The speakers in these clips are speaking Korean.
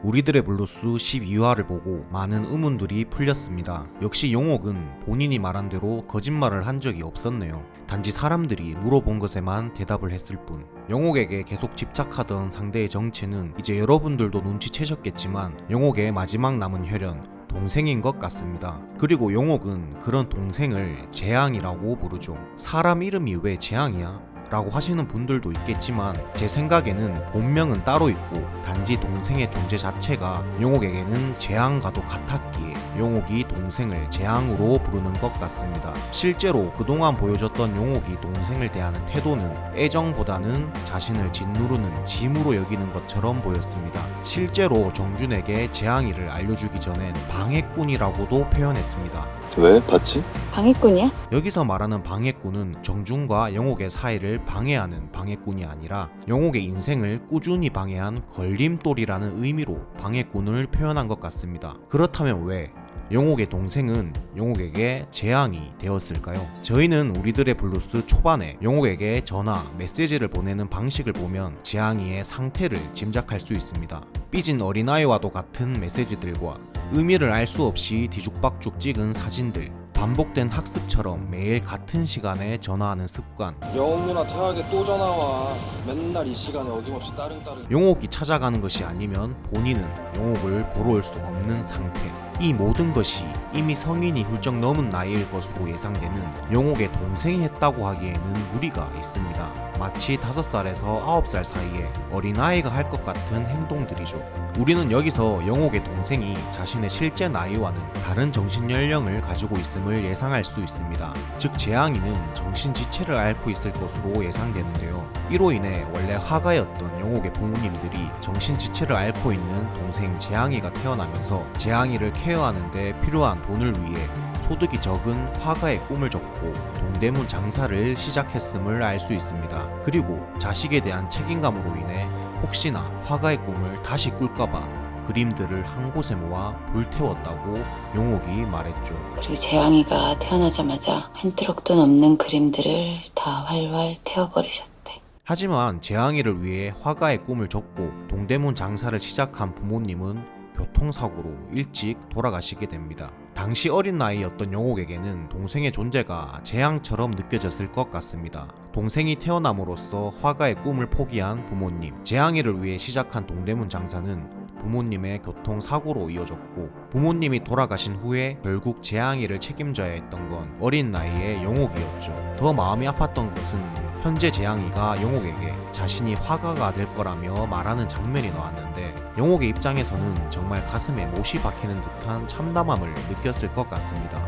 우리들의 블루스 12화를 보고 많은 의문들이 풀렸습니다. 역시 용옥은 본인이 말한 대로 거짓말을 한 적이 없었네요. 단지 사람들이 물어본 것에만 대답을 했을 뿐. 용옥에게 계속 집착하던 상대의 정체는 이제 여러분들도 눈치채셨겠지만 용옥의 마지막 남은 혈연 동생인 것 같습니다. 그리고 용옥은 그런 동생을 재앙이라고 부르죠. 사람 이름이 왜 재앙이야? 라고 하시는 분들도 있겠지만 제 생각에는 본명은 따로 있고 단지 동생의 존재 자체가 용옥에게는 재앙과도 같았기에 용옥이 동생을 재앙으로 부르는 것 같습니다. 실제로 그동안 보여줬던 용옥이 동생을 대하는 태도는 애정보다는 자신을 짓누르는 짐으로 여기는 것처럼 보였습니다. 실제로 정준에게 재앙이를 알려주기 전엔 방해꾼이라고도 표현했습니다. 왜? 봤지? 방해꾼이야? 여기서 말하는 방해꾼은 정준과 영옥의 사이를 방해하는 방해꾼이 아니라 영옥의 인생을 꾸준히 방해한 걸림돌이라는 의미로 방해꾼을 표현한 것 같습니다. 그렇다면 왜 영옥의 동생은 영옥에게 재앙이 되었을까요? 저희는 우리들의 블루스 초반에 영옥에게 전화, 메시지를 보내는 방식을 보면 재앙이의 상태를 짐작할 수 있습니다. 삐진 어린아이와도 같은 메시지들과 의미를 알 수 없이 뒤죽박죽 찍은 사진들, 반복된 학습처럼 매일 같은 시간에 전화하는 습관. 영옥 누나 태학에 또 전화와. 맨날 이 시간에 어김없이 따릉따릉. 용옥이 찾아가는 것이 아니면 본인은 용옥을 보러 올 수 없는 상태. 이 모든 것이 이미 성인이 훌쩍 넘은 나이일 것으로 예상되는 용옥의 동생이 했다고 하기에는 무리가 있습니다. 마치 5살에서 9살 사이에 어린아이가 할 것 같은 행동들이죠. 우리는 여기서 영옥의 동생이 자신의 실제 나이와는 다른 정신연령을 가지고 있음을 예상할 수 있습니다. 즉 재앙이는 정신지체를 앓고 있을 것으로 예상되는데요. 이로 인해 원래 화가였던 영옥의 부모님들이 정신지체를 앓고 있는 동생 재앙이가 태어나면서 재앙이를 케어하는 데 필요한 돈을 위해 소득이 적은 화가의 꿈을 접고 동대문 장사를 시작했음을 알 수 있습니다. 그리고 자식에 대한 책임감으로 인해 혹시나 화가의 꿈을 다시 꿀까봐 그림들을 한 곳에 모아 불태웠다고 용옥이 말했죠. 그리고 재앙이가 태어나자마자 한 트럭도 넘는 그림들을 다 활활 태워버리셨대. 하지만 재앙이를 위해 화가의 꿈을 접고 동대문 장사를 시작한 부모님은 교통사고로 일찍 돌아가시게 됩니다. 당시 어린 나이였던 용옥에게는 동생의 존재가 재앙처럼 느껴졌을 것 같습니다. 동생이 태어남으로써 화가의 꿈을 포기한 부모님, 재앙이를 위해 시작한 동대문 장사는 부모님의 교통사고로 이어졌고 부모님이 돌아가신 후에 결국 재앙이를 책임져야 했던 건 어린 나이의 용옥이었죠. 더 마음이 아팠던 것은 현재 재앙이가 용옥에게 자신이 화가가 될 거라며 말하는 장면이 나왔는데 용옥의 입장에서는 정말 가슴에 못이 박히는 듯한 참담함을 느꼈을 것 같습니다.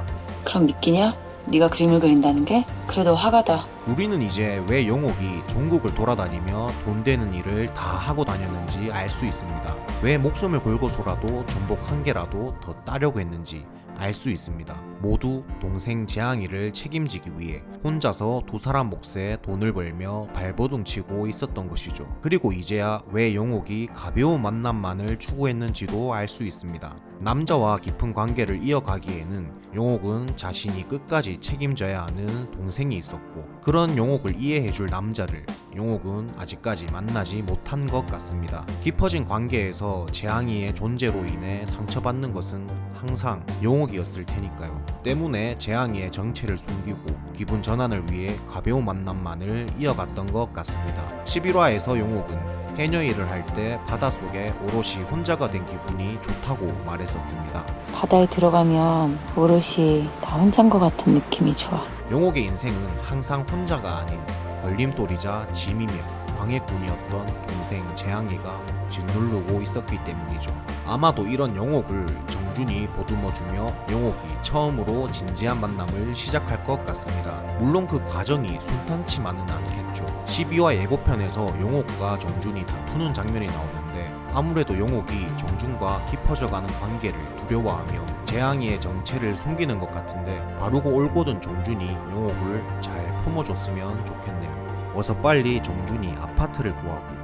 그럼 믿기냐? 네가 그림을 그린다는 게? 그래도 화가다. 우리는 이제 왜 용옥이 전국을 돌아다니며 돈 되는 일을 다 하고 다녔는지 알 수 있습니다. 왜 목숨을 걸고서라도 전복 한 개라도 더 따려고 했는지 알 수 있습니다. 모두 동생 재앙이를 책임지기 위해 혼자서 두 사람 몫에 돈을 벌며 발버둥 치고 있었던 것이죠. 그리고 이제야 왜 용옥이 가벼운 만남만을 추구했는지도 알 수 있습니다. 남자와 깊은 관계를 이어가기에는 용옥은 자신이 끝까지 책임져야 하는 동생이 있었고 그런 용옥을 이해해줄 남자를 용옥은 아직까지 만나지 못한 것 같습니다. 깊어진 관계에서 재앙이의 존재로 인해 상처받는 것은 항상 용옥이었을 테니까요. 때문에 재앙이의 정체를 숨기고 기분 전환을 위해 가벼운 만남만을 이어갔던 것 같습니다. 11화에서 용옥은 해녀 일을 할 때 바닷속에 오롯이 혼자가 된 기분이 좋다고 말했었습니다. 바다에 들어가면 오롯이 다 혼자인 것 같은 느낌이 좋아. 용옥의 인생은 항상 혼자가 아닌 걸림돌이자 짐이며 방해꾼이었던 동생 재앙이가 짓누르고 있었기 때문이죠. 아마도 이런 용옥을 정준이 보듬어주며 용옥이 처음으로 진지한 만남을 시작할 것 같습니다. 물론 그 과정이 순탄치만은 않겠죠. 12화 예고편에서 용옥과 정준이 다투는 장면이 나오는데 아무래도 용옥이 정준과 깊어져가는 관계를 두려워하며 재앙이의 정체를 숨기는 것 같은데 바르고 올곧은 정준이 용옥을 잘 품어줬으면 좋겠네요. 어서 빨리 정준이 아파트를 구하고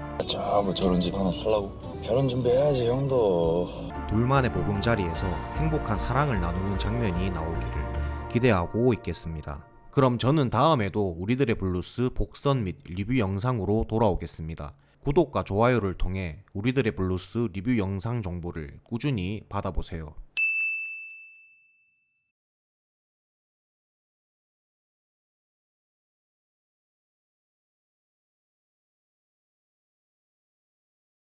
뭐 저런 집 하나 살라고? 결혼 준비해야지 형도. 둘만의 보금자리에서 행복한 사랑을 나누는 장면이 나오기를 기대하고 있겠습니다. 그럼 저는 다음에도 우리들의 블루스 복선 및 리뷰 영상으로 돌아오겠습니다. 구독과 좋아요를 통해 우리들의 블루스 리뷰 영상 정보를 꾸준히 받아보세요.